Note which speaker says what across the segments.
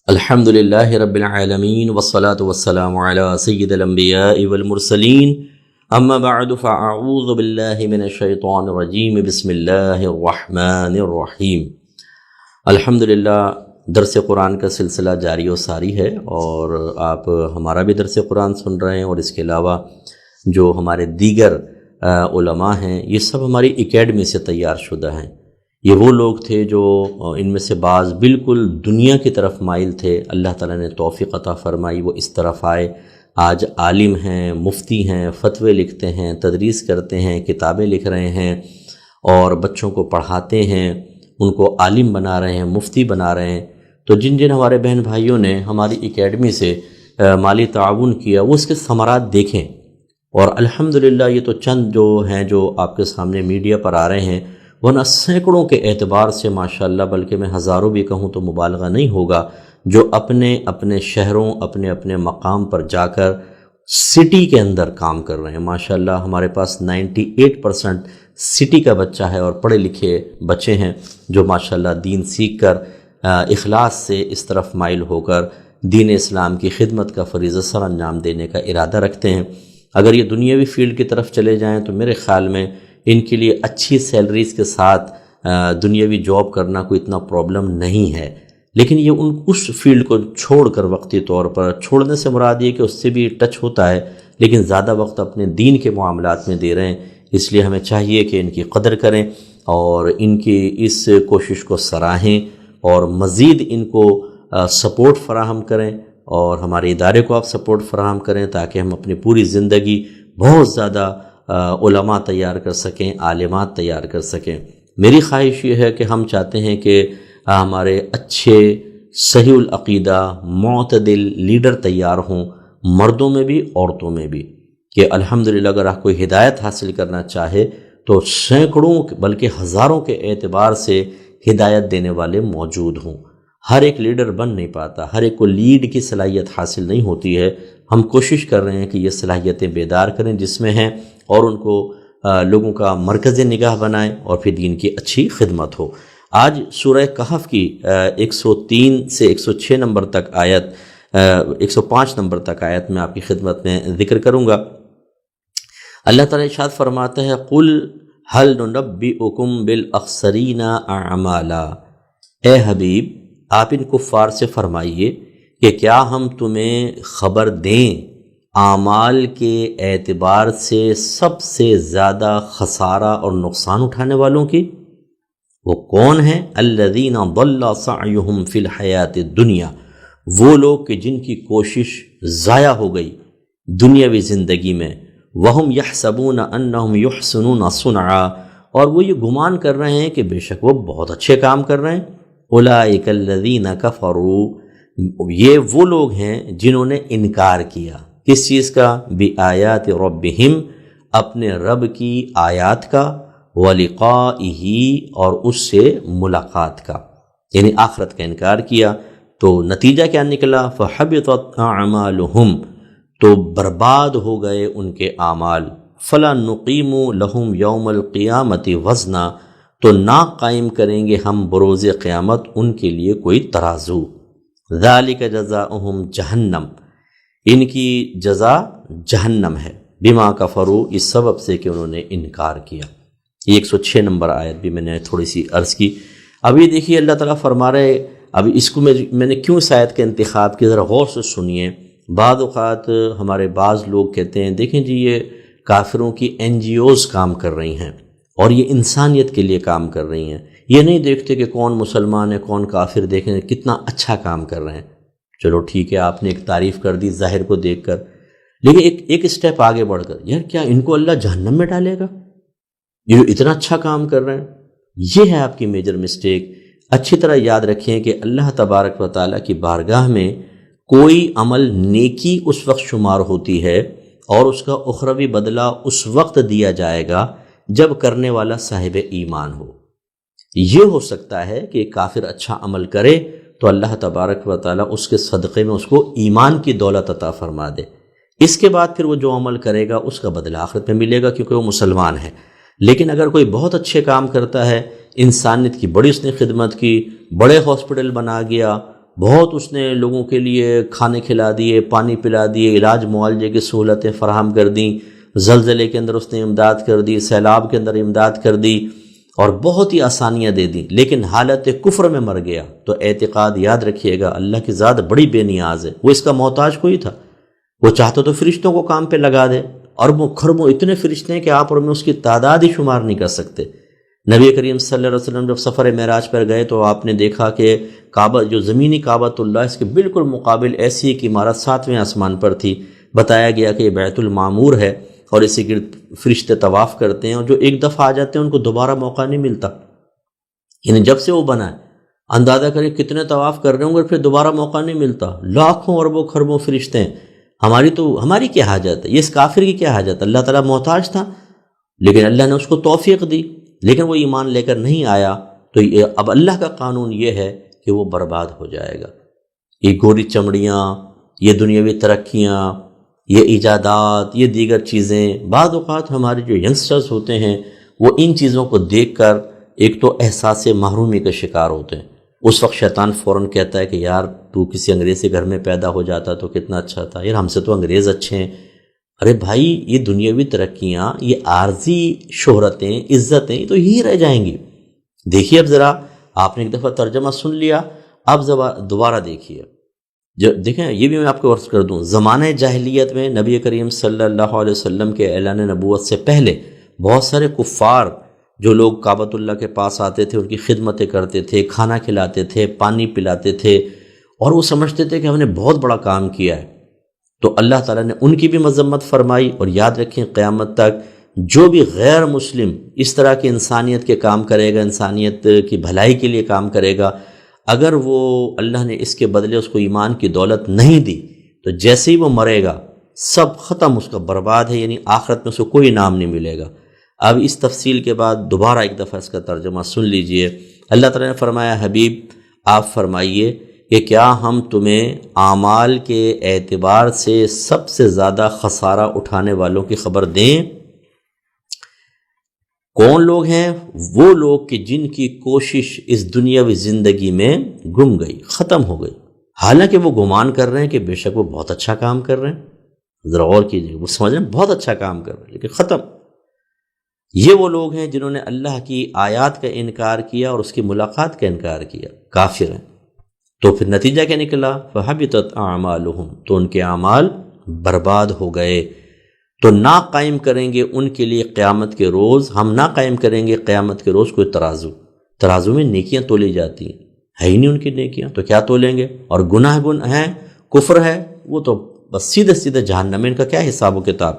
Speaker 1: الحمد للہ رب العالمین والصلاة والسلام علی سید الانبیاء والمرسلین اما بعد فاعوذ باللہ من الشیطان الرجیم بسم اللہ الرحمن الرحیم۔ الحمدللہ درس قرآن کا سلسلہ جاری و ساری ہے اور آپ ہمارا بھی درس قرآن سن رہے ہیں، اور اس کے علاوہ جو ہمارے دیگر علماء ہیں یہ سب ہماری اکیڈمی سے تیار شدہ ہیں۔ یہ وہ لوگ تھے جو ان میں سے بعض بالکل دنیا کی طرف مائل تھے، اللہ تعالیٰ نے توفیق عطا فرمائی، وہ اس طرف آئے، آج عالم ہیں، مفتی ہیں، فتوے لکھتے ہیں، تدریس کرتے ہیں، کتابیں لکھ رہے ہیں اور بچوں کو پڑھاتے ہیں، ان کو عالم بنا رہے ہیں، مفتی بنا رہے ہیں۔ تو جن ہمارے بہن بھائیوں نے ہماری اکیڈمی سے مالی تعاون کیا وہ اس کے ثمرات دیکھیں، اور الحمدللہ یہ تو چند جو ہیں جو آپ کے سامنے میڈیا پر آ رہے ہیں، ورنہ سینکڑوں کے اعتبار سے ماشاءاللہ، بلکہ میں ہزاروں بھی کہوں تو مبالغہ نہیں ہوگا، جو اپنے اپنے شہروں اپنے اپنے مقام پر جا کر سٹی کے اندر کام کر رہے ہیں۔ ماشاءاللہ ہمارے پاس 98% سٹی کا بچہ ہے اور پڑھے لکھے بچے ہیں جو ماشاءاللہ دین سیکھ کر اخلاص سے اس طرف مائل ہو کر دین اسلام کی خدمت کا فریضہ سر انجام دینے کا ارادہ رکھتے ہیں۔ اگر یہ دنیاوی فیلڈ کی طرف چلے جائیں تو میرے خیال میں ان کے لیے اچھی سیلریز کے ساتھ دنیاوی جاب کرنا کوئی اتنا پرابلم نہیں ہے، لیکن یہ اس فیلڈ کو چھوڑ کر وقتی طور پر، چھوڑنے سے مراد یہ کہ اس سے بھی ٹچ ہوتا ہے، لیکن زیادہ وقت اپنے دین کے معاملات میں دے رہے ہیں۔ اس لیے ہمیں چاہیے کہ ان کی قدر کریں اور ان کی اس کوشش کو سراہیں اور مزید ان کو سپورٹ فراہم کریں، اور ہمارے ادارے کو آپ سپورٹ فراہم کریں تاکہ ہم اپنی پوری زندگی بہت زیادہ علماء تیار کر سکیں، عالمات تیار کر سکیں۔ میری خواہش یہ ہے کہ ہم چاہتے ہیں کہ ہمارے اچھے صحیح العقیدہ معتدل لیڈر تیار ہوں، مردوں میں بھی عورتوں میں بھی، کہ الحمدللہ اگر آپ کوئی ہدایت حاصل کرنا چاہے تو سینکڑوں بلکہ ہزاروں کے اعتبار سے ہدایت دینے والے موجود ہوں۔ ہر ایک لیڈر بن نہیں پاتا، ہر ایک کو لیڈ کی صلاحیت حاصل نہیں ہوتی ہے۔ ہم کوشش کر رہے ہیں کہ یہ صلاحیتیں بیدار کریں جس میں ہیں، اور ان کو لوگوں کا مرکز نگاہ بنائیں اور پھر دین کی اچھی خدمت ہو۔ آج سورہ کہف کی 103 سے 106 نمبر تک آیت، 105 نمبر تک آیت میں آپ کی خدمت میں ذکر کروں گا۔ اللہ تعالیٰ ارشاد فرماتا ہے، قُلْ هَلْ نُنَبِّئُكُمْ بِالْأَخْسَرِينَ أَعْمَالًا۔ اے حبیب، آپ ان کفار سے فرمائیے کہ کیا ہم تمہیں خبر دیں اعمال کے اعتبار سے سب سے زیادہ خسارہ اور نقصان اٹھانے والوں کی؟ وہ کون ہیں؟ الذین ضل سعیہم فی الحیات الدنیا، وہ لوگ کہ جن کی کوشش ضائع ہو گئی دنیاوی زندگی میں، وہم یحسبون انہم یحسنون صنعا، اور وہ یہ گمان کر رہے ہیں کہ بے شک وہ بہت اچھے کام کر رہے ہیں۔ اولئک الذین کفروا، یہ وہ لوگ ہیں جنہوں نے انکار کیا کس چیز کا؟ بآیات ربہم، اپنے رب کی آیات کا، ولقائہ، اور اس سے ملاقات کا، یعنی آخرت کا انکار کیا۔ تو نتیجہ کیا نکلا؟ فحبطت اعمالہم، تو برباد ہو گئے ان کے اعمال۔ فلا نقیم لہم یوم القیامت وزنا، تو نہ قائم کریں گے ہم بروز قیامت ان کے لیے کوئی ترازو۔ ذالک جزاؤہم جہنم، ان کی جزا جہنم ہے، بما کفروا، اس سبب سے کہ انہوں نے انکار کیا۔ یہ 106 نمبر آیت بھی میں نے تھوڑی سی عرض کی۔ ابھی دیکھیے اللہ تعالیٰ فرما رہے، ابھی اس کو میں نے کیوں اس آیت کا انتخاب کیا، ذرا غور سے سنیے۔ بعض اوقات ہمارے بعض لوگ کہتے ہیں دیکھیں جی یہ کافروں کی NGOs کام کر رہی ہیں اور یہ انسانیت کے لیے کام کر رہی ہیں، یہ نہیں دیکھتے کہ کون مسلمان ہے کون کافر، دیکھیں کتنا اچھا کام کر رہے ہیں۔ چلو ٹھیک ہے، آپ نے ایک تعریف کر دی ظاہر کو دیکھ کر، لیکن ایک اسٹیپ آگے بڑھ کر، یار کیا ان کو اللہ جہنم میں ڈالے گا یہ جو اتنا اچھا کام کر رہے ہیں؟ یہ ہے آپ کی میجر مسٹیک۔ اچھی طرح یاد رکھیں کہ اللہ تبارک و تعالیٰ کی بارگاہ میں کوئی عمل نیکی اس وقت شمار ہوتی ہے اور اس کا اخروی بدلہ اس وقت دیا جائے گا جب کرنے والا صاحب ایمان ہو۔ یہ ہو سکتا ہے کہ کافر اچھا عمل کرے تو اللہ تبارک و تعالیٰ اس کے صدقے میں اس کو ایمان کی دولت عطا فرما دے، اس کے بعد پھر وہ جو عمل کرے گا اس کا بدلہ آخرت میں ملے گا کیونکہ وہ مسلمان ہے۔ لیکن اگر کوئی بہت اچھے کام کرتا ہے، انسانیت کی بڑی اس نے خدمت کی، بڑے ہاسپٹل بنا گیا، بہت اس نے لوگوں کے لیے کھانے کھلا دیے، پانی پلا دیے، علاج معالجے کی سہولتیں فراہم کر دیں، زلزلے کے اندر اس نے امداد کر دی، سیلاب کے اندر امداد کر دی اور بہت ہی آسانیاں دے دیں، لیکن حالت کفر میں مر گیا۔ تو اعتقاد یاد رکھیے گا، اللہ کی ذات بڑی بے نیاز ہے، وہ اس کا محتاج کوئی تھا، وہ چاہتا تو فرشتوں کو کام پہ لگا دے، اربوں خربوں اتنے فرشتے ہیں کہ آپ اور میں اس کی تعداد ہی شمار نہیں کر سکتے۔ نبی کریم صلی اللہ علیہ وسلم جب سفر معراج پر گئے تو آپ نے دیکھا کہ کعبہ جو زمینی کعبۃ اللہ، اس کے بالکل مقابل ایسی ایک عمارت 7ویں آسمان پر تھی۔ بتایا گیا کہ یہ بیت المعمور ہے اور اسی گرد فرشتے طواف کرتے ہیں، اور جو ایک دفعہ آ جاتے ہیں ان کو دوبارہ موقع نہیں ملتا، یعنی جب سے وہ بنا ہے اندازہ کریں کتنے طواف کر رہے ہوں گے، پھر دوبارہ موقع نہیں ملتا۔ لاکھوں اربوں خربوں فرشتے ہیں، ہماری کیا حاجت ہے، یہ اس کافر کی کیا حاجت ہے؟ اللہ تعالیٰ محتاج تھا، لیکن اللہ نے اس کو توفیق دی، لیکن وہ ایمان لے کر نہیں آیا، تو اب اللہ کا قانون یہ ہے کہ وہ برباد ہو جائے گا۔ یہ گوری چمڑیاں، یہ دنیاوی ترقیاں، یہ ایجادات، یہ دیگر چیزیں، بعض اوقات ہمارے جو ینگسٹرز ہوتے ہیں وہ ان چیزوں کو دیکھ کر ایک تو احساس محرومی کا شکار ہوتے ہیں۔ اس وقت شیطان فوراً کہتا ہے کہ یار تو کسی انگریز کے گھر میں پیدا ہو جاتا تو کتنا اچھا تھا، یار ہم سے تو انگریز اچھے ہیں۔ ارے بھائی، یہ دنیاوی ترقیاں، یہ عارضی شہرتیں، عزتیں، یہ تو یہی رہ جائیں گی۔ دیکھیے اب ذرا، آپ نے ایک دفعہ ترجمہ سن لیا، اب دوبارہ دیکھیے۔ دیکھیں، یہ بھی میں آپ کو عرض کر دوں، زمانہ جاہلیت میں نبی کریم صلی اللہ علیہ وسلم کے اعلان نبوت سے پہلے بہت سارے کفار جو لوگ کعبۃ اللہ کے پاس آتے تھے، ان کی خدمتیں کرتے تھے، کھانا کھلاتے تھے، پانی پلاتے تھے، اور وہ سمجھتے تھے کہ ہم نے بہت بڑا کام کیا ہے۔ تو اللہ تعالیٰ نے ان کی بھی مذمت فرمائی، اور یاد رکھیں قیامت تک جو بھی غیر مسلم اس طرح کی انسانیت کے کام کرے گا، انسانیت کی بھلائی کے لیے کام کرے گا، اگر وہ اللہ نے اس کے بدلے اس کو ایمان کی دولت نہیں دی تو جیسے ہی وہ مرے گا سب ختم، اس کا برباد ہے، یعنی آخرت میں اس کو کوئی انعام نہیں ملے گا۔ اب اس تفصیل کے بعد دوبارہ ایک دفعہ اس کا ترجمہ سن لیجئے۔ اللہ تعالیٰ نے فرمایا، حبیب آپ فرمائیے کہ کیا ہم تمہیں اعمال کے اعتبار سے سب سے زیادہ خسارہ اٹھانے والوں کی خبر دیں؟ کون لوگ ہیں؟ وہ لوگ کہ جن کی کوشش اس دنیاوی زندگی میں گم گئی، ختم ہو گئی، حالانکہ وہ گمان کر رہے ہیں کہ بے شک وہ بہت اچھا کام کر رہے ہیں۔ ذرا غور کیجیے، وہ سمجھ رہے ہیں بہت اچھا کام کر رہے ہیں لیکن ختم۔ یہ وہ لوگ ہیں جنہوں نے اللہ کی آیات کا انکار کیا اور اس کی ملاقات کا انکار کیا، کافر ہیں۔ تو پھر نتیجہ کیا نکلا؟ فَحَبِطَتْ أَعْمَالُهُمْ، تو ان کے اعمال برباد ہو گئے۔ تو نہ قائم کریں گے ان کے لیے قیامت کے روز، ہم نہ قائم کریں گے قیامت کے روز کوئی ترازو میں نیکیاں تولی جاتی ہیں، ہے ہی نہیں ان کی نیکیاں، تو کیا تولیں گے؟ اور گناہ ہیں، کفر ہے، وہ تو بس سیدھے جہنم میں، ان کا کیا حساب و کتاب۔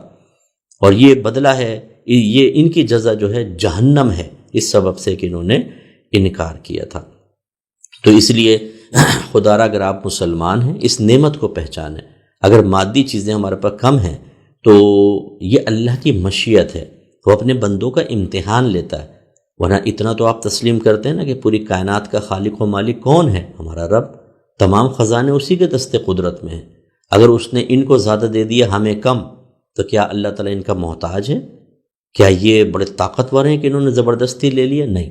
Speaker 1: اور یہ بدلہ ہے، یہ ان کی جزا جو ہے جہنم ہے، اس سبب سے کہ انہوں نے انکار کیا تھا۔ تو اس لیے خدا را اگر آپ مسلمان ہیں اس نعمت کو پہچانیں۔ اگر مادی چیزیں ہمارے پاس کم ہیں تو یہ اللہ کی مشیت ہے، وہ اپنے بندوں کا امتحان لیتا ہے، ورنہ اتنا تو آپ تسلیم کرتے ہیں نا کہ پوری کائنات کا خالق و مالک کون ہے؟ ہمارا رب، تمام خزانے اسی کے دست قدرت میں ہیں۔ اگر اس نے ان کو زیادہ دے دیا ہمیں کم، تو کیا اللہ تعالیٰ ان کا محتاج ہے؟ کیا یہ بڑے طاقتور ہیں کہ انہوں نے زبردستی لے لیا؟ نہیں،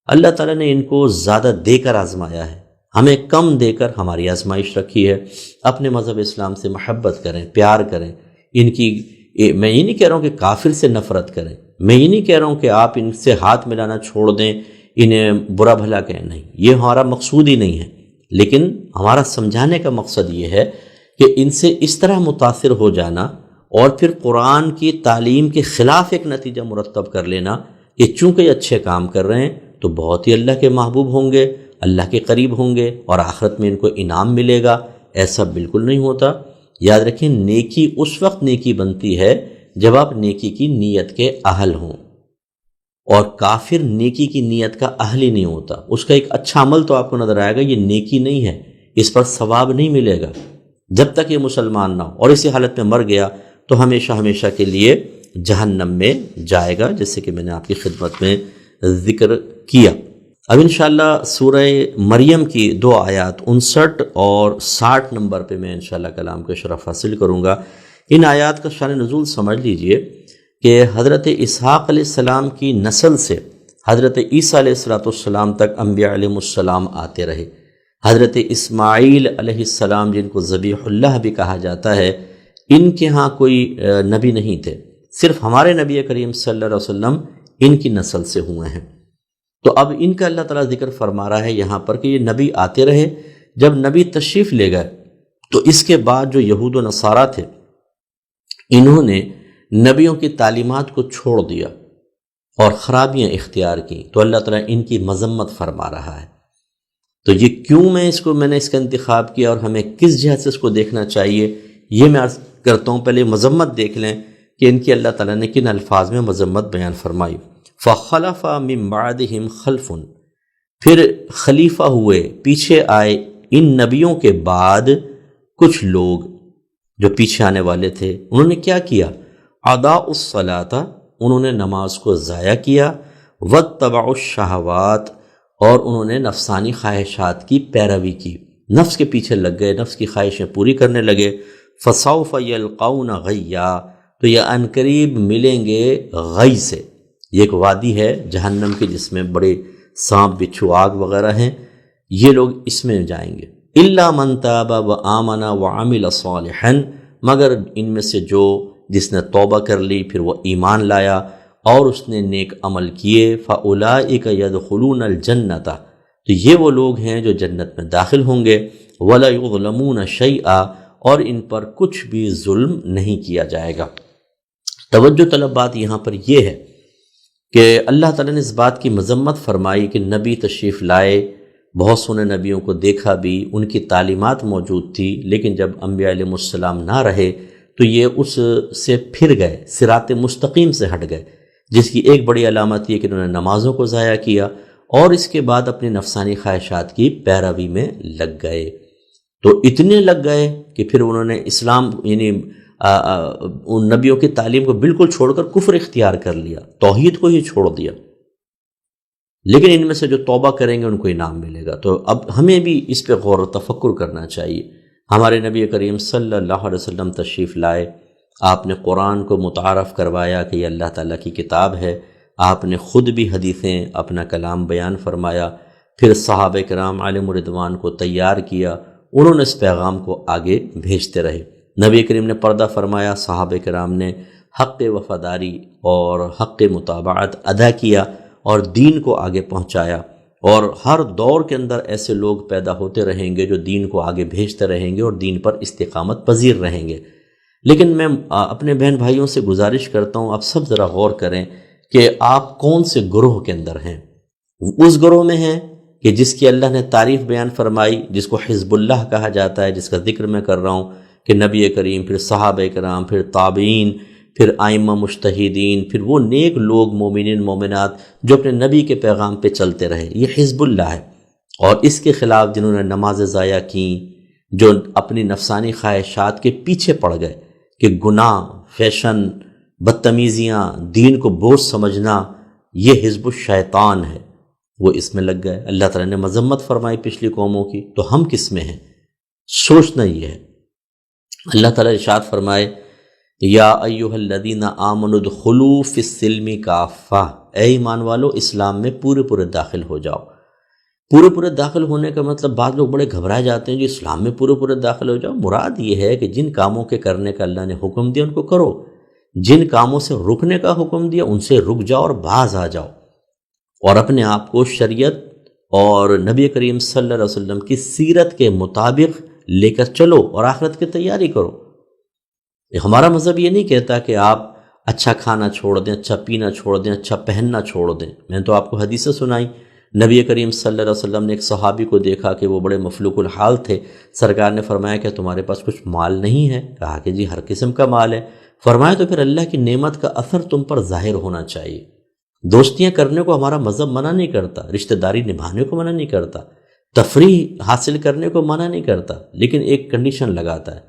Speaker 1: اللہ تعالیٰ نے ان کو زیادہ دے کر آزمایا ہے، ہمیں کم دے کر ہماری آزمائش رکھی ہے۔ اپنے مذہب اسلام سے محبت کریں، پیار کریں، ان کی، میں یہ نہیں کہہ رہا ہوں کہ کافر سے نفرت کریں، میں یہ نہیں کہہ رہا ہوں کہ آپ ان سے ہاتھ ملانا چھوڑ دیں، انہیں برا بھلا کہیں، نہیں، یہ ہمارا مقصود ہی نہیں ہے، لیکن ہمارا سمجھانے کا مقصد یہ ہے کہ ان سے اس طرح متاثر ہو جانا اور پھر قرآن کی تعلیم کے خلاف ایک نتیجہ مرتب کر لینا کہ چونکہ یہ اچھے کام کر رہے ہیں تو بہت ہی اللہ کے محبوب ہوں گے، اللہ کے قریب ہوں گے اور آخرت میں ان کو انعام ملے گا، ایسا بالکل نہیں ہوتا۔ یاد رکھیں، نیکی اس وقت نیکی بنتی ہے جب آپ نیکی کی نیت کے اہل ہوں، اور کافر نیکی کی نیت کا اہل ہی نہیں ہوتا۔ اس کا ایک اچھا عمل تو آپ کو نظر آئے گا، یہ نیکی نہیں ہے، اس پر ثواب نہیں ملے گا جب تک یہ مسلمان نہ ہو، اور اسی حالت میں مر گیا تو ہمیشہ ہمیشہ کے لیے جہنم میں جائے گا، جیسے کہ میں نے آپ کی خدمت میں ذکر کیا۔ اب انشاءاللہ سورہ مریم کی 2 آیات 59 اور 60 نمبر پہ میں انشاءاللہ کلام کو شرف حاصل کروں گا۔ ان آیات کا شان نزول سمجھ لیجئے کہ حضرت اسحاق علیہ السلام کی نسل سے حضرت عیسیٰ علیہ السلام تک انبیاء علیہ السلام آتے رہے، حضرت اسماعیل علیہ السلام جن کو ذبیح اللہ بھی کہا جاتا ہے، ان کے ہاں کوئی نبی نہیں تھے، صرف ہمارے نبی کریم صلی اللہ علیہ وسلم ان کی نسل سے ہوئے ہیں۔ تو اب ان کا اللہ تعالیٰ ذکر فرما رہا ہے یہاں پر کہ یہ نبی آتے رہے، جب نبی تشریف لے گئے تو اس کے بعد جو یہود و نصارہ تھے انہوں نے نبیوں کی تعلیمات کو چھوڑ دیا اور خرابیاں اختیار کی، تو اللہ تعالیٰ ان کی مذمت فرما رہا ہے۔ تو یہ کیوں میں نے اس کا انتخاب کیا اور ہمیں کس جہت سے اس کو دیکھنا چاہیے، یہ میں عرض کرتا ہوں۔ پہلے مذمت دیکھ لیں کہ ان کی اللہ تعالیٰ نے کن الفاظ میں مذمت بیان فرمائی۔ فَخَلَفَ مِن بَعْدِهِمْ خَلْفٌ، پھر خلیفہ ہوئے، پیچھے آئے ان نبیوں کے بعد کچھ لوگ جو پیچھے آنے والے تھے، انہوں نے کیا کیا؟ اضاعوا الصلاۃ، انہوں نے نماز کو ضائع کیا، واتبعوا الشہوات، اور انہوں نے نفسانی خواہشات کی پیروی کی، نفس کے پیچھے لگ گئے، نفس کی خواہشیں پوری کرنے لگے۔ فسوف یلقون غیا، تو یہ عنقریب ملیں گے غی سے، یہ ایک وادی ہے جہنم کی جس میں بڑے سانپ بچھو آگ وغیرہ ہیں، یہ لوگ اس میں جائیں گے۔ الا من تاب وآمن وعمل صالحا، مگر ان میں سے جس نے توبہ کر لی پھر وہ ایمان لایا اور اس نے نیک عمل کیے، فاولئک یدخلون الجنۃ، تو یہ وہ لوگ ہیں جو جنت میں داخل ہوں گے، ولا یظلمون شیئا، اور ان پر کچھ بھی ظلم نہیں کیا جائے گا۔ توجہ طلب بات یہاں پر یہ ہے کہ اللہ تعالیٰ نے اس بات کی مذمت فرمائی کہ نبی تشریف لائے، بہت سونے نبیوں کو دیکھا بھی، ان کی تعلیمات موجود تھی، لیکن جب انبیاء علیہ السلام نہ رہے تو یہ اس سے پھر گئے، صراط مستقیم سے ہٹ گئے، جس کی ایک بڑی علامت یہ کہ انہوں نے نمازوں کو ضائع کیا اور اس کے بعد اپنی نفسانی خواہشات کی پیروی میں لگ گئے۔ تو اتنے لگ گئے کہ پھر انہوں نے اسلام یعنی ان نبیوں کی تعلیم کو بالکل چھوڑ کر کفر اختیار کر لیا، توحید کو ہی چھوڑ دیا۔ لیکن ان میں سے جو توبہ کریں گے ان کو انعام ملے گا۔ تو اب ہمیں بھی اس پہ غور و تفکر کرنا چاہیے۔ ہمارے نبی کریم صلی اللہ علیہ وسلم تشریف لائے، آپ نے قرآن کو متعارف کروایا کہ یہ اللہ تعالیٰ کی کتاب ہے، آپ نے خود بھی حدیثیں اپنا کلام بیان فرمایا، پھر صحابہ کرام علیہم رضوان کو تیار کیا، انہوں نے اس پیغام کو آگے بھیجتے رہے۔ نبی کریم نے پردہ فرمایا، صحابہ کرام نے حق وفاداری اور حق متابعت ادا کیا اور دین کو آگے پہنچایا، اور ہر دور کے اندر ایسے لوگ پیدا ہوتے رہیں گے جو دین کو آگے بھیجتے رہیں گے اور دین پر استقامت پذیر رہیں گے۔ لیکن میں اپنے بہن بھائیوں سے گزارش کرتا ہوں، آپ سب ذرا غور کریں کہ آپ کون سے گروہ کے اندر ہیں۔ اس گروہ میں ہیں کہ جس کی اللہ نے تعریف بیان فرمائی، جس کو حزب اللہ کہا جاتا ہے، جس کا ذکر میں کر رہا ہوں کہ نبی کریم، پھر صحابہ کرام، پھر تابعین، پھر ائمہ مجتہدین، پھر وہ نیک لوگ مومنین مومنات جو اپنے نبی کے پیغام پہ چلتے رہے، یہ حزب اللہ ہے۔ اور اس کے خلاف جنہوں نے نماز ضائع کیں، جو اپنی نفسانی خواہشات کے پیچھے پڑ گئے کہ گناہ، فیشن، بدتمیزیاں، دین کو بوجھ سمجھنا، یہ حزب الشیطان ہے، وہ اس میں لگ گئے۔ اللہ تعالیٰ نے مذمت فرمائی پچھلی قوموں کی، تو ہم کس میں ہیں؟ سوچنا یہ ہے۔ اللہ تعالیٰ ارشاد فرمائے، یا ایھا الذین آمنوا ادخلوا فی السلم کافہ، اے ایمان والو اسلام میں پورے داخل ہو جاؤ۔ پورے داخل ہونے کا مطلب بعض لوگ بڑے گھبرائے جاتے ہیں، جو اسلام میں پورے داخل ہو جاؤ، مراد یہ ہے کہ جن کاموں کے کرنے کا اللہ نے حکم دیا ان کو کرو، جن کاموں سے رکنے کا حکم دیا ان سے رک جاؤ اور باز آ جاؤ، اور اپنے آپ کو شریعت اور نبی کریم صلی اللہ علیہ وسلم کی سیرت کے مطابق لے کر چلو اور آخرت کی تیاری کرو۔ ہمارا مذہب یہ نہیں کہتا کہ آپ اچھا کھانا چھوڑ دیں، اچھا پینا چھوڑ دیں، اچھا پہننا چھوڑ دیں۔ میں نے تو آپ کو حدیثیں سنائی، نبی کریم صلی اللہ علیہ وسلم نے ایک صحابی کو دیکھا کہ وہ بڑے مفلوق الحال تھے، سرکار نے فرمایا کہ تمہارے پاس کچھ مال نہیں ہے؟ کہا کہ جی ہر قسم کا مال ہے۔ فرمایا تو پھر اللہ کی نعمت کا اثر تم پر ظاہر ہونا چاہیے۔ دوستیاں کرنے کو ہمارا مذہب منع نہیں کرتا، رشتہ داری نبھانے کو منع نہیں کرتا، تفریح حاصل کرنے کو منع نہیں کرتا، لیکن ایک کنڈیشن لگاتا ہے،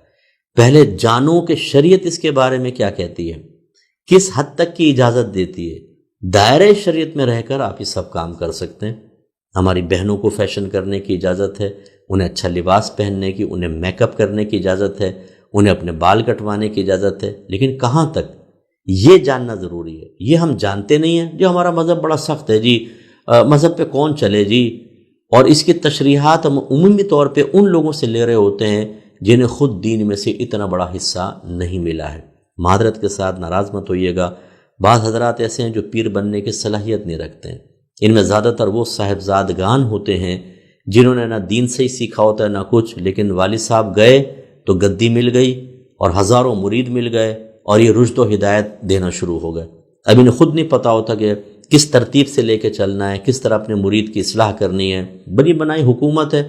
Speaker 1: پہلے جانو کہ شریعت اس کے بارے میں کیا کہتی ہے، کس حد تک کی اجازت دیتی ہے۔ دائرۂ شریعت میں رہ کر آپ یہ سب کام کر سکتے ہیں۔ ہماری بہنوں کو فیشن کرنے کی اجازت ہے، انہیں اچھا لباس پہننے کی، انہیں میک اپ کرنے کی اجازت ہے، انہیں اپنے بال کٹوانے کی اجازت ہے، لیکن کہاں تک، یہ جاننا ضروری ہے۔ یہ ہم جانتے نہیں ہیں، جو ہمارا مذہب بڑا سخت ہے جی، مذہب پہ کون چلے جی، اور اس کی تشریحات ہم عمومی طور پہ ان لوگوں سے لے رہے ہوتے ہیں جنہیں خود دین میں سے اتنا بڑا حصہ نہیں ملا ہے۔ معذرت کے ساتھ ناراض مت ہوئیے گا، بعض حضرات ایسے ہیں جو پیر بننے کی صلاحیت نہیں رکھتے ہیں۔ ان میں زیادہ تر وہ صاحبزادگان ہوتے ہیں جنہوں نے نہ دین سے ہی سیکھا ہوتا ہے نہ کچھ، لیکن والد صاحب گئے تو گدی مل گئی اور ہزاروں مرید مل گئے اور یہ رشد و ہدایت دینا شروع ہو گئے۔ اب انہیں خود نہیں پتہ ہوتا کہ کس ترتیب سے لے کے چلنا ہے، کس طرح اپنے مرید کی اصلاح کرنی ہے۔ بنی بنائی حکومت ہے،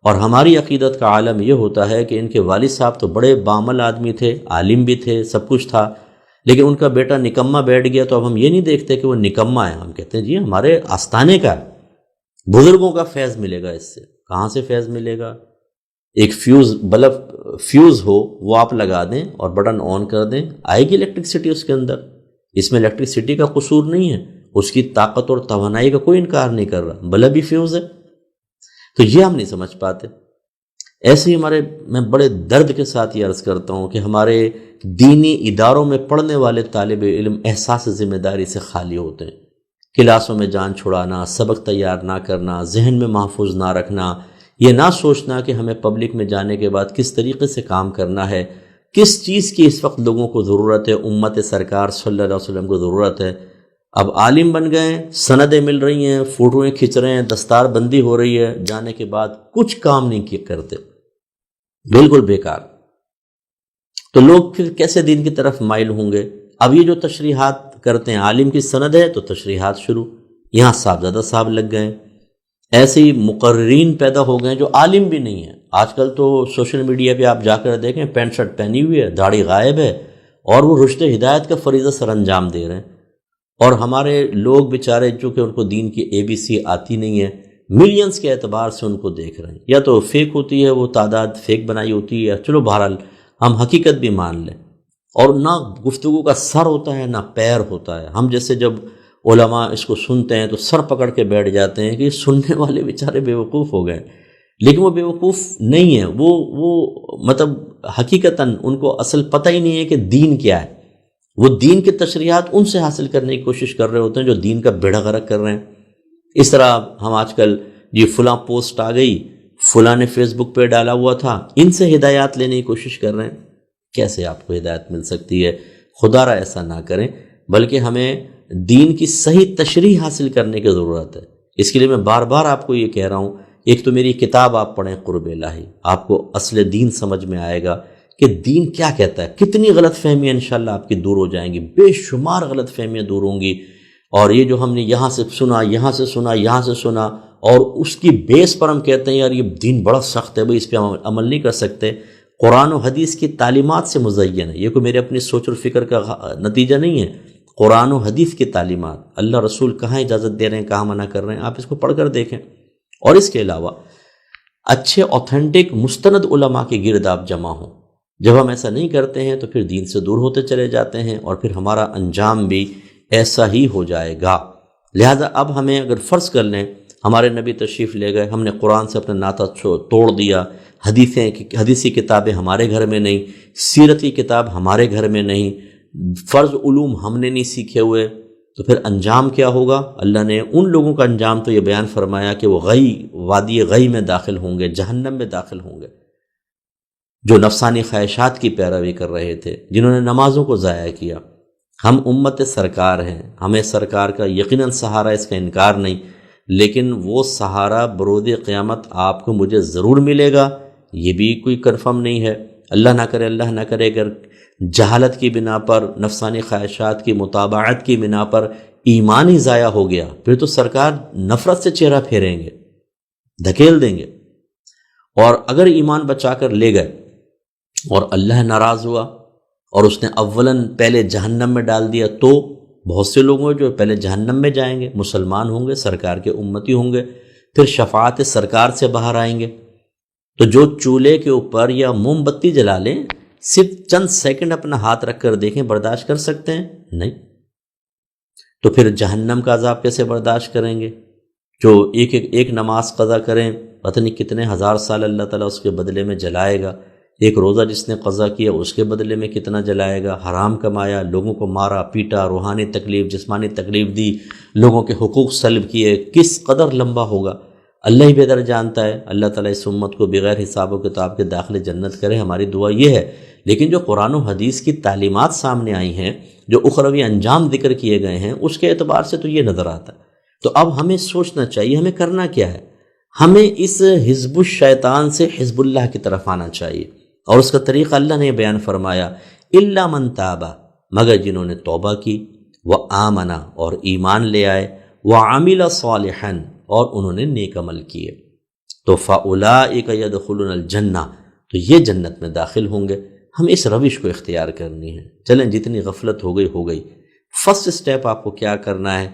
Speaker 1: اور ہماری عقیدت کا عالم یہ ہوتا ہے کہ ان کے والد صاحب تو بڑے بامل آدمی تھے، عالم بھی تھے، سب کچھ تھا، لیکن ان کا بیٹا نکما بیٹھ گیا تو اب ہم یہ نہیں دیکھتے کہ وہ نکما ہے، ہم کہتے ہیں جی ہمارے آستانے کا ہے، بزرگوں کا فیض ملے گا۔ اس سے کہاں سے فیض ملے گا؟ ایک فیوز ہو وہ آپ لگا دیں اور بٹن آن کر دیں، آئے گی الیکٹرکسٹی اس کے اندر۔ اس میں الیکٹرکسٹی کا قصور نہیں ہے، اس کی طاقت اور توانائی کا کوئی انکار نہیں کر رہا، بلب ہی فیوز ہے۔ تو یہ ہم نہیں سمجھ پاتے۔ ایسے ہی میں بڑے درد کے ساتھ یہ عرض کرتا ہوں کہ ہمارے دینی اداروں میں پڑھنے والے طالب علم احساس ذمہ داری سے خالی ہوتے ہیں۔ کلاسوں میں جان چھڑانا، سبق تیار نہ کرنا، ذہن میں محفوظ نہ رکھنا، یہ نہ سوچنا کہ ہمیں پبلک میں جانے کے بعد کس طریقے سے کام کرنا ہے، کس چیز کی اس وقت لوگوں کو ضرورت ہے، امت سرکار صلی اللہ علیہ وسلم کو ضرورت ہے۔ اب عالم بن گئے ہیں، سندیں مل رہی ہیں، فوٹویں کھنچ رہے ہیں، دستار بندی ہو رہی ہے، جانے کے بعد کچھ کام نہیں کرتے، بالکل بیکار۔ تو لوگ پھر کیسے دین کی طرف مائل ہوں گے؟ اب یہ جو تشریحات کرتے ہیں، عالم کی سند ہے تو تشریحات شروع، یہاں صاحبزادہ صاحب لگ گئے۔ ایسے ہی مقررین پیدا ہو گئے جو عالم بھی نہیں ہیں۔ آج کل تو سوشل میڈیا پہ آپ جا کر دیکھیں، پینٹ شرٹ پہنی ہوئی ہے، داڑھی غائب ہے، اور وہ رشد ہدایت کا فریضہ سر انجام دے رہے ہیں۔ اور ہمارے لوگ بیچارے چونکہ ان کو دین کی ABC آتی نہیں ہے، ملینز کے اعتبار سے ان کو دیکھ رہے ہیں، یا تو فیک ہوتی ہے، وہ تعداد فیک بنائی ہوتی ہے، چلو بہرحال ہم حقیقت بھی مان لیں۔ اور نہ گفتگو کا سر ہوتا ہے نہ پیر ہوتا ہے۔ ہم جیسے جب علماء اس کو سنتے ہیں تو سر پکڑ کے بیٹھ جاتے ہیں کہ سننے والے بیچارے بیوقوف ہو گئے، لیکن وہ بیوقوف نہیں ہیں، وہ مطلب حقیقتاً ان کو اصل پتہ ہی نہیں ہے کہ دین کیا ہے۔ وہ دین کے تشریحات ان سے حاصل کرنے کی کوشش کر رہے ہوتے ہیں جو دین کا بیڑا غرق کر رہے ہیں۔ اس طرح ہم آج کل یہ فلاں پوسٹ آ گئی، فلاں نے فیس بک پہ ڈالا ہوا تھا، ان سے ہدایات لینے کی کوشش کر رہے ہیں۔ کیسے آپ کو ہدایت مل سکتی ہے؟ خدا را ایسا نہ کریں، بلکہ ہمیں دین کی صحیح تشریح حاصل کرنے کی ضرورت ہے۔ اس کے لیے میں بار بار آپ کو یہ کہہ رہا ہوں، ایک تو میری کتاب آپ پڑھیں قرب الہی، آپ کو اصل دین سمجھ میں آئے گا کہ دین کیا کہتا ہے۔ کتنی غلط فہمیاں انشاءاللہ آپ کی دور ہو جائیں گی، بے شمار غلط فہمیاں دور ہوں گی۔ اور یہ جو ہم نے یہاں سے سنا، یہاں سے سنا، یہاں سے سنا، اور اس کی بیس پر ہم کہتے ہیں یار یہ دین بڑا سخت ہے، بھئی اس پہ ہم عمل نہیں کر سکتے۔ قرآن و حدیث کی تعلیمات سے مزین ہے، یہ کوئی میرے اپنی سوچ اور فکر کا نتیجہ نہیں ہے۔ قرآن و حدیث کی تعلیمات، اللہ رسول کہاں اجازت دے رہے ہیں، کہاں منع کر رہے ہیں، آپ اس کو پڑھ کر دیکھیں۔ اور اس کے علاوہ اچھے اوتھینٹک مستند علماء کے گرد آپ جمع ہوں۔ جب ہم ایسا نہیں کرتے ہیں تو پھر دین سے دور ہوتے چلے جاتے ہیں، اور پھر ہمارا انجام بھی ایسا ہی ہو جائے گا۔ لہذا اب ہمیں اگر فرض کر لیں ہمارے نبی تشریف لے گئے، ہم نے قرآن سے اپنا ناطہ توڑ دیا، حدیثی کتابیں ہمارے گھر میں نہیں، سیرت کی کتاب ہمارے گھر میں نہیں، فرض علوم ہم نے نہیں سیکھے ہوئے، تو پھر انجام کیا ہوگا؟ اللہ نے ان لوگوں کا انجام تو یہ بیان فرمایا کہ وہ وادی غی میں داخل ہوں گے، جہنم میں داخل ہوں گے، جو نفسانی خواہشات کی پیروی کر رہے تھے، جنہوں نے نمازوں کو ضائع کیا۔ ہم امت سرکار ہیں، ہمیں سرکار کا یقیناً سہارا، اس کا انکار نہیں، لیکن وہ سہارا بروز قیامت آپ کو مجھے ضرور ملے گا، یہ بھی کوئی کنفرم نہیں ہے۔ اللہ نہ کرے اگر جہالت کی بنا پر، نفسانی خواہشات کی متابعت کی بنا پر ایمان ہی ضائع ہو گیا، پھر تو سرکار نفرت سے چہرہ پھیریں گے، دھکیل دیں گے۔ اور اگر ایمان بچا کر لے گئے اور اللہ ناراض ہوا اور اس نے اولاً پہلے جہنم میں ڈال دیا، تو بہت سے لوگ جو پہلے جہنم میں جائیں گے، مسلمان ہوں گے، سرکار کے امتی ہوں گے، پھر شفاعت سرکار سے باہر آئیں گے۔ تو جو چولہے کے اوپر یا موم بتی جلا لیں، صرف چند سیکنڈ اپنا ہاتھ رکھ کر دیکھیں، برداشت کر سکتے ہیں؟ نہیں۔ تو پھر جہنم کا عذاب کیسے برداشت کریں گے؟ جو ایک نماز قضا کریں، پتہ نہیں کتنے ہزار سال اللہ تعالیٰ اس کے بدلے میں جلائے گا۔ ایک روزہ جس نے قضا کیا اس کے بدلے میں کتنا جلائے گا۔ حرام کمایا، لوگوں کو مارا پیٹا، روحانی تکلیف، جسمانی تکلیف دی، لوگوں کے حقوق سلب کیے، کس قدر لمبا ہوگا۔ اللہ ہی بہتر جانتا ہے۔ اللہ تعالیٰ اس امت کو بغیر حساب و کتاب کے داخل جنت کرے، ہماری دعا یہ ہے۔ لیکن جو قرآن و حدیث کی تعلیمات سامنے آئی ہیں، جو اخروی انجام ذکر کیے گئے ہیں، اس کے اعتبار سے تو یہ نظر آتا ہے۔ تو اب ہمیں سوچنا چاہیے ہمیں کرنا کیا ہے۔ ہمیں اس حزب الشیطان سے حزب اللہ کی طرف آنا چاہیے، اور اس کا طریقہ اللہ نے بیان فرمایا، الا من تابا، مگر جنہوں نے توبہ کی، وآمنا، اور ایمان لے آئے، وعمل صالحا، اور انہوں نے نیک عمل کیے، تو فاولئک یدخلون الجنہ، تو یہ جنت میں داخل ہوں گے۔ ہم اس روش کو اختیار کرنی ہے۔ چلیں، جتنی غفلت ہو گئی۔ فرسٹ سٹیپ آپ کو کیا کرنا ہے،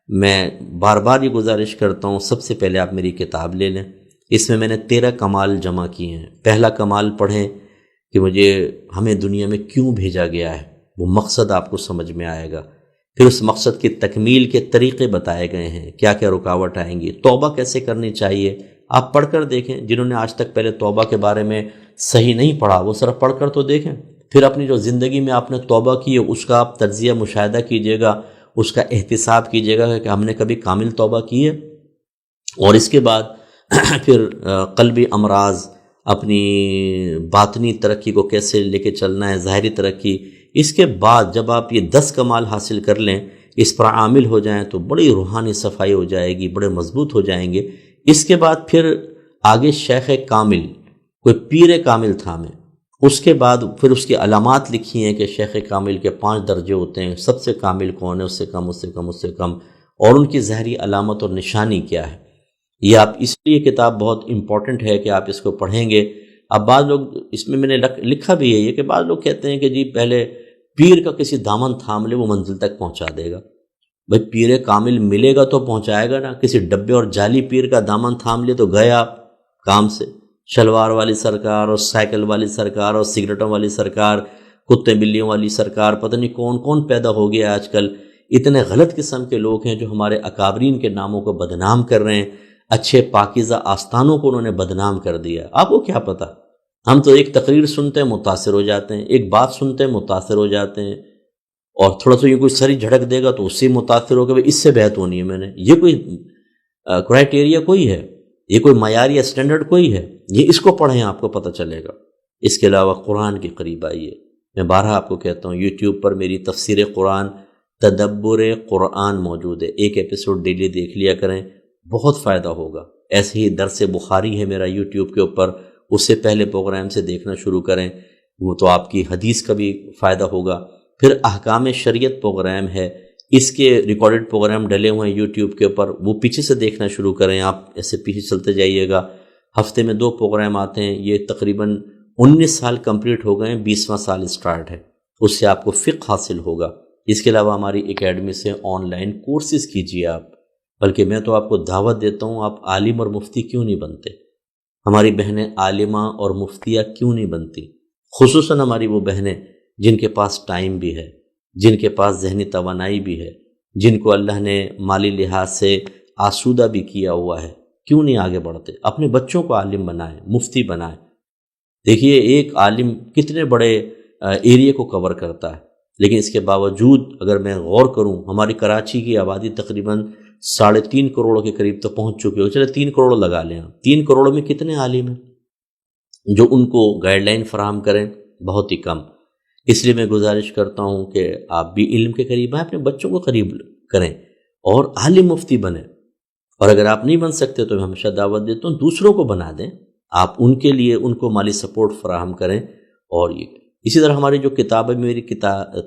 Speaker 1: میں بار بار یہ گزارش کرتا ہوں، سب سے پہلے آپ میری کتاب لے لیں۔ اس میں نے 13 کمال جمع کیے ہیں۔ پہلا کمال پڑھیں کہ ہمیں دنیا میں کیوں بھیجا گیا ہے، وہ مقصد آپ کو سمجھ میں آئے گا۔ پھر اس مقصد کی تکمیل کے طریقے بتائے گئے ہیں، کیا کیا رکاوٹ آئیں گی، توبہ کیسے کرنی چاہیے۔ آپ پڑھ کر دیکھیں، جنہوں نے آج تک پہلے توبہ کے بارے میں صحیح نہیں پڑھا، وہ صرف پڑھ کر تو دیکھیں۔ پھر اپنی جو زندگی میں آپ نے توبہ کی ہے، اس کا آپ تجزیہ مشاہدہ کیجئے گا، اس کا احتساب کیجئے گا کہ ہم نے کبھی کامل توبہ کی ہے۔ اور اس کے بعد پھر قلبی امراض، اپنی باطنی ترقی کو کیسے لے کے چلنا ہے، ظاہری ترقی۔ اس کے بعد جب آپ یہ 10 کمال حاصل کر لیں، اس پر عامل ہو جائیں، تو بڑی روحانی صفائی ہو جائے گی، بڑے مضبوط ہو جائیں گے۔ اس کے بعد پھر آگے شیخ کامل، کوئی پیر کامل تھامیں۔ اس کے بعد پھر اس کی علامات لکھی ہیں کہ شیخ کامل کے 5 درجے ہوتے ہیں، سب سے کامل کون ہے، اس سے کم، اس سے کم، اس سے کم، اور ان کی ظاہری علامت اور نشانی کیا ہے۔ یہ آپ اس لیے کتاب بہت امپورٹنٹ ہے کہ آپ اس کو پڑھیں گے۔ اب بعض لوگ، اس میں نے لکھا بھی ہے یہ، کہ بعض لوگ کہتے ہیں کہ جی پہلے پیر کا کسی دامن تھام لے، وہ منزل تک پہنچا دے گا۔ بھئی پیر کامل ملے گا تو پہنچائے گا نا، کسی ڈبے اور جعلی پیر کا دامن تھام لے تو گئے آپ کام سے۔ شلوار والی سرکار، اور سائیکل والی سرکار، اور سگریٹوں والی سرکار، کتے بلیوں والی سرکار، پتہ نہیں کون کون پیدا ہو گیا آج کل۔ اتنے غلط قسم کے لوگ ہیں جو ہمارے اکابرین کے ناموں کو بدنام کر رہے ہیں، اچھے پاکیزہ آستانوں کو انہوں نے بدنام کر دیا۔ آپ کو کیا پتہ؟ ہم تو ایک تقریر سنتے ہیں متاثر ہو جاتے ہیں، ایک بات سنتے ہیں متاثر ہو جاتے ہیں، اور تھوڑا سا یہ کوئی سری جھڑک دے گا تو اس سے متاثر ہو گیا، اس سے بحث ہونی ہے میں نے۔ یہ کوئی کرائٹیریا کوئی ہے؟ یہ کوئی معیار یا اسٹینڈرڈ کوئی ہے؟ یہ اس کو پڑھیں، آپ کو پتہ چلے گا۔ اس کے علاوہ قرآن کے قریب آئیے۔ میں بارہا آپ کو کہتا ہوں، یوٹیوب پر میری تفسیر قرآن، تدبر قرآن موجود ہے، ایک ایپیسوڈ ڈیلی دیکھ لیا کریں، بہت فائدہ ہوگا۔ ایسے ہی درس بخاری ہے میرا یوٹیوب کے اوپر، اس سے پہلے پروگرام سے دیکھنا شروع کریں، وہ تو آپ کی حدیث کا بھی فائدہ ہوگا۔ پھر احکام شریعت پروگرام ہے، اس کے ریکارڈڈ پروگرام ڈلے ہوئے ہیں یوٹیوب کے اوپر، وہ پیچھے سے دیکھنا شروع کریں، آپ ایسے پیچھے چلتے جائیے گا۔ ہفتے میں 2 پروگرام آتے ہیں، یہ تقریباً 19 سال کمپلیٹ ہو گئے ہیں، 20واں سال اسٹارٹ ہے، اس سے آپ کو فقہ حاصل ہوگا۔ اس کے علاوہ ہماری اکیڈمی سے آن لائن کورسز کیجیے آپ، بلکہ میں تو آپ کو دعوت دیتا ہوں، آپ عالم اور مفتی کیوں نہیں بنتے؟ ہماری بہنیں عالمہ اور مفتیہ کیوں نہیں بنتی؟ خصوصاً ہماری وہ بہنیں جن کے پاس ٹائم بھی ہے، جن کے پاس ذہنی توانائی بھی ہے، جن کو اللہ نے مالی لحاظ سے آسودہ بھی کیا ہوا ہے، کیوں نہیں آگے بڑھتے؟ اپنے بچوں کو عالم بنائیں، مفتی بنائیں۔ دیکھیے ایک عالم کتنے بڑے ایریے کو کور کرتا ہے، لیکن اس کے باوجود اگر میں غور کروں، ہماری کراچی کی آبادی تقریباً 3.5 کروڑ کے قریب تو پہنچ چکی ہو، چلے 3 کروڑ لگا لیں، 3 کروڑ میں کتنے عالم ہیں جو ان کو گائیڈ لائن فراہم کریں؟ بہت ہی کم۔ اس لیے میں گزارش کرتا ہوں کہ آپ بھی علم کے قریب آئیں، اپنے بچوں کو قریب کریں اور عالم مفتی بنیں۔ اور اگر آپ نہیں بن سکتے تو میں ہمیشہ دعوت دیتا ہوں، دوسروں کو بنا دیں، آپ ان کے لیے ان کو مالی سپورٹ فراہم کریں۔ اور یہ اسی طرح ہماری جو کتاب ہے، میری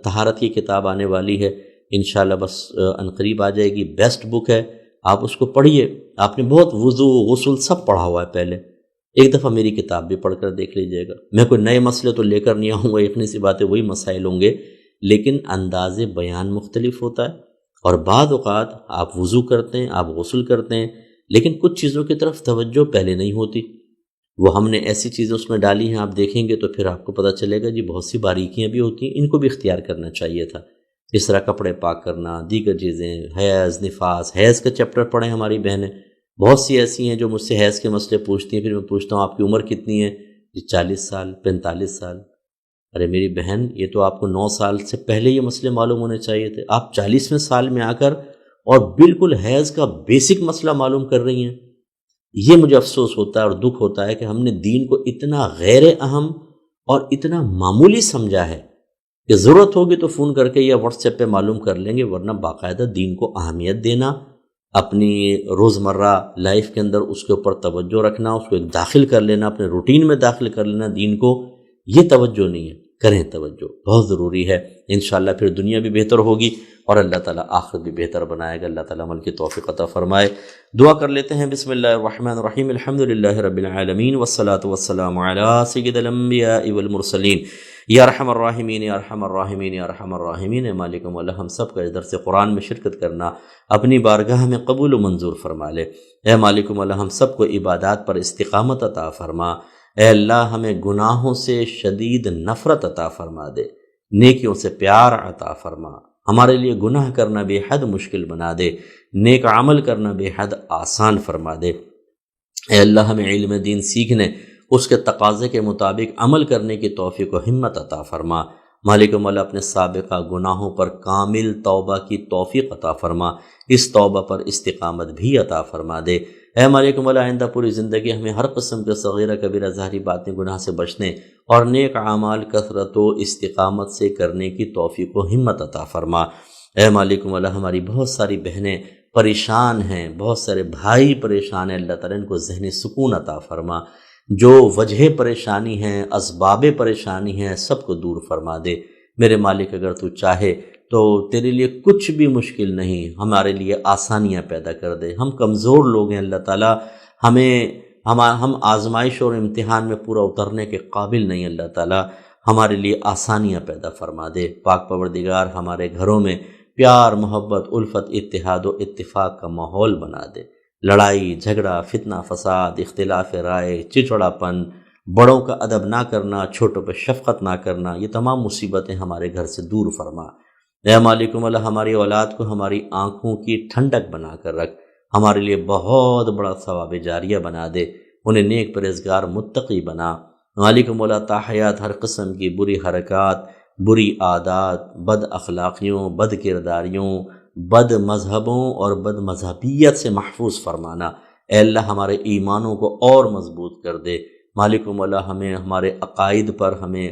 Speaker 1: طہارت کی کتاب آنے والی ہے انشاءاللہ، بس عنقریب آ جائے گی، بیسٹ بک ہے، آپ اس کو پڑھیے۔ آپ نے بہت وضو غسل سب پڑھا ہوا ہے پہلے، ایک دفعہ میری کتاب بھی پڑھ کر دیکھ لیجئے گا۔ میں کوئی نئے مسئلے تو لے کر نہیں آؤں گا، اتنی سی باتیں وہی مسائل ہوں گے، لیکن انداز بیان مختلف ہوتا ہے۔ اور بعض اوقات آپ وضو کرتے ہیں، آپ غسل کرتے ہیں، لیکن کچھ چیزوں کی طرف توجہ پہلے نہیں ہوتی، وہ ہم نے ایسی چیزیں اس میں ڈالی ہیں، آپ دیکھیں گے تو پھر آپ کو پتہ چلے گا جی بہت سی باریکیاں بھی ہوتی ہیں، ان کو بھی اختیار کرنا چاہیے تھا۔ اس طرح کپڑے پاک کرنا، دیگر چیزیں، حیض، نفاس، حیض کا چیپٹر پڑھیں ہماری بہنیں، بہت سی ایسی ہیں جو مجھ سے حیض کے مسئلے پوچھتی ہیں، پھر میں پوچھتا ہوں آپ کی عمر کتنی ہے؟ جی 40 سال، 45 سال۔ ارے میری بہن، یہ تو آپ کو 9 سال سے پہلے یہ مسئلے معلوم ہونے چاہیے تھے، آپ 40ویں سال میں آ کر اور بالکل حیض کا بیسک مسئلہ معلوم کر رہی ہیں۔ یہ مجھے افسوس ہوتا ہے اور دکھ ہوتا ہے کہ ہم نے دین کو اتنا غیر اہم اور اتنا معمولی سمجھا ہے کہ ضرورت ہوگی تو فون کر کے یا واٹس ایپ پہ معلوم کر لیں گے، ورنہ باقاعدہ دین کو اہمیت دینا، اپنی روزمرہ لائف کے اندر اس کے اوپر توجہ رکھنا، اس کو ایک داخل کر لینا، اپنے روٹین میں داخل کر لینا دین کو، یہ توجہ نہیں ہے۔ کریں توجہ، بہت ضروری ہے۔ انشاءاللہ پھر دنیا بھی بہتر ہوگی اور اللہ تعالیٰ آخرت بھی بہتر بنائے گا۔ اللہ تعالیٰ عمل کی توفیق عطا فرمائے۔ دعا کر لیتے ہیں۔ بسم اللہ الرحمن الرحیم، الحمدللہ رب العالمین والصلاة والسلام علی سید الانبیاء والمرسلین، یا ارحم الراحمین یا ارحم الراحمین یا ارحم الراحمین۔ اے مالک مولا، ہم سب کا اس درس قرآن میں شرکت کرنا اپنی بارگاہ میں قبول و منظور فرما لے۔ اے مالک مولا، ہم سب کو عبادات پر استقامت عطا فرما۔ اے اللہ، ہمیں گناہوں سے شدید نفرت عطا فرما دے، نیکیوں سے پیار عطا فرما۔ ہمارے لیے گناہ کرنا بے حد مشکل بنا دے، نیک عمل کرنا بے حد آسان فرما دے۔ اے اللہ، ہمیں علم دین سیکھنے، اس کے تقاضے کے مطابق عمل کرنے کی توفیق و ہمت عطا فرما۔ مالک مولا، اپنے سابقہ گناہوں پر کامل توبہ کی توفیق عطا فرما، اس توبہ پر استقامت بھی عطا فرما دے۔ اے مالک مولا، آئندہ پوری زندگی ہمیں ہر قسم کے صغیرہ کبیرہ ظاہری باطنی گناہ سے بچنے اور نیک اعمال کثرت و استقامت سے کرنے کی توفیق و ہمت عطا فرما۔ اے مالک مولا، ہماری بہت ساری بہنیں پریشان ہیں، بہت سارے بھائی پریشان ہیں، اللہ تعالیٰ ان کو ذہنی سکون عطا فرما۔ جو وجہ پریشانی ہیں، اسباب پریشانی ہیں، سب کو دور فرما دے۔ میرے مالک، اگر تو چاہے تو تیرے لیے کچھ بھی مشکل نہیں، ہمارے لیے آسانیاں پیدا کر دے۔ ہم کمزور لوگ ہیں اللہ تعالیٰ، ہم آزمائش اور امتحان میں پورا اترنے کے قابل نہیں اللہ تعالیٰ، ہمارے لیے آسانیاں پیدا فرما دے۔ پاک پروردگار، ہمارے گھروں میں پیار، محبت، الفت، اتحاد و اتفاق کا ماحول بنا دے۔ لڑائی جھگڑا، فتنہ فساد، اختلاف رائے، چچڑا پن، بڑوں کا ادب نہ کرنا، چھوٹوں پہ شفقت نہ کرنا، یہ تمام مصیبتیں ہمارے گھر سے دور فرما۔ اے مالک مولا، ہماری اولاد کو ہماری آنکھوں کی ٹھنڈک بنا کر رکھ، ہمارے لیے بہت بڑا ثواب جاریہ بنا دے، انہیں نیک پرہیزگار متقی بنا۔ مالک مولا، تاحیات ہر قسم کی بری حرکات، بری عادات، بد اخلاقیوں، بد کرداریوں، بد مذہبوں اور بد مذہبیت سے محفوظ فرمانا۔ اے اللہ، ہمارے ایمانوں کو اور مضبوط کر دے۔ مالک مولا، ہمیں ہمارے عقائد پر ہمیں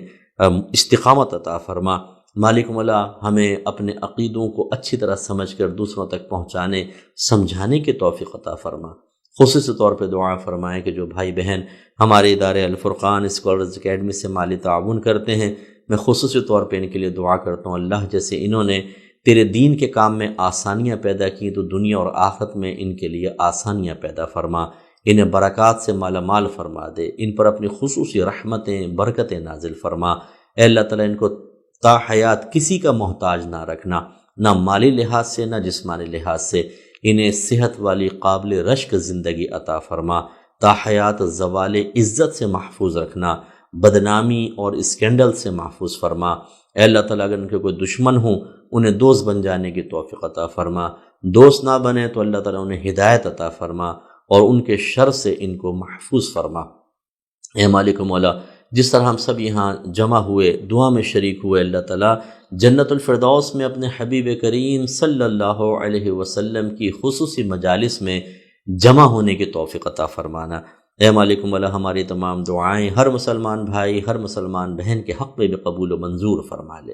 Speaker 1: استقامت عطا فرما۔ مالک مولا، ہمیں اپنے عقیدوں کو اچھی طرح سمجھ کر دوسروں تک پہنچانے سمجھانے کی توفیق عطا فرما۔ خصوصی طور پہ دعا فرمائیں کہ جو بھائی بہن ہمارے ادارے الفرقان اسکالرز اکیڈمی سے مالی تعاون کرتے ہیں، میں خصوصی طور پہ ان کے لیے دعا کرتا ہوں، اللہ جیسے انہوں نے تیرے دین کے کام میں آسانیاں پیدا کی تو دنیا اور آخرت میں ان کے لیے آسانیاں پیدا فرما، انہیں برکات سے مالا مال فرما دے، ان پر اپنی خصوصی رحمتیں برکتیں نازل فرما۔ اے اللہ تعالیٰ، ان کو تا حیات کسی کا محتاج نہ رکھنا، نہ مالی لحاظ سے نہ جسمانی لحاظ سے، انہیں صحت والی قابل رشک زندگی عطا فرما، تا حیات زوال عزت سے محفوظ رکھنا، بدنامی اور اسکینڈل سے محفوظ فرما۔ اے اللہ تعالیٰ، اگر ان کے کوئی دشمن ہوں انہیں دوست بن جانے کی توفیق عطا فرما، دوست نہ بنے تو اللہ تعالیٰ انہیں ہدایت عطا فرما اور ان کے شر سے ان کو محفوظ فرما۔ اے مالک مولا، جس طرح ہم سب یہاں جمع ہوئے، دعا میں شریک ہوئے، اللہ تعالیٰ جنت الفردوس میں اپنے حبیب کریم صلی اللہ علیہ وسلم کی خصوصی مجالس میں جمع ہونے کی توفیق عطا فرمانا۔ اے مالک مولا، ہماری تمام دعائیں ہر مسلمان بھائی، ہر مسلمان بہن کے حق میں بھی قبول و منظور فرما لے۔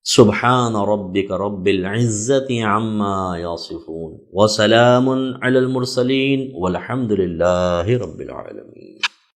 Speaker 1: سبحان ربک رب العزت عما یصفون وسلام علی المرسلین والحمد للہ رب العالمین۔